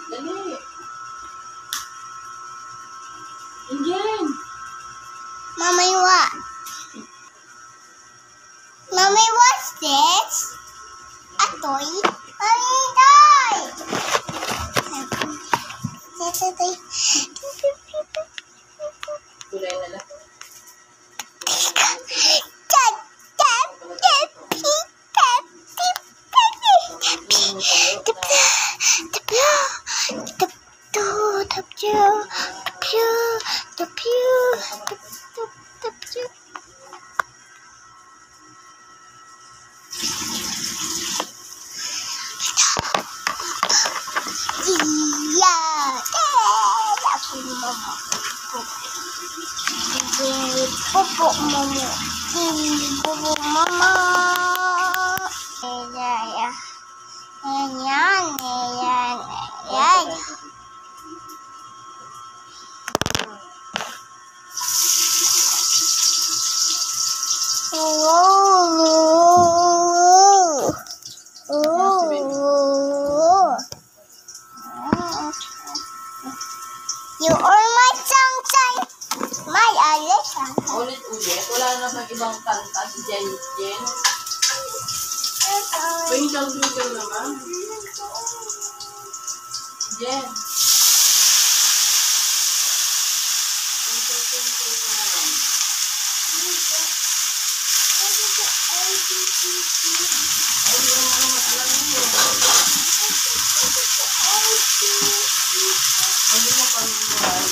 Dali. Again. Mommy, what? Mommy, what's this? A toy? Mommy, toy! Kulay na lang. Popo mama. Popo mama. Ayan. You are my sunshine, my Alexa. Ulit-ulit. Wala na bang ibang kanta si Jen. Twinkle naman. Jen. Twinkle naman. Hindi mo pa nunduhan.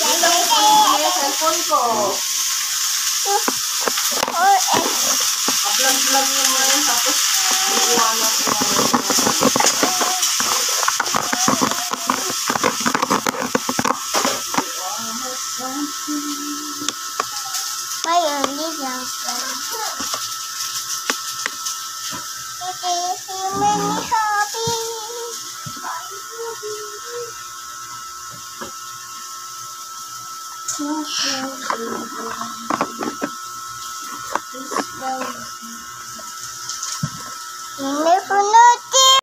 Ito yung cellphone ko. Vlog naman. Tapos iiwanan ko My only girlfriend. You make me happy. Never know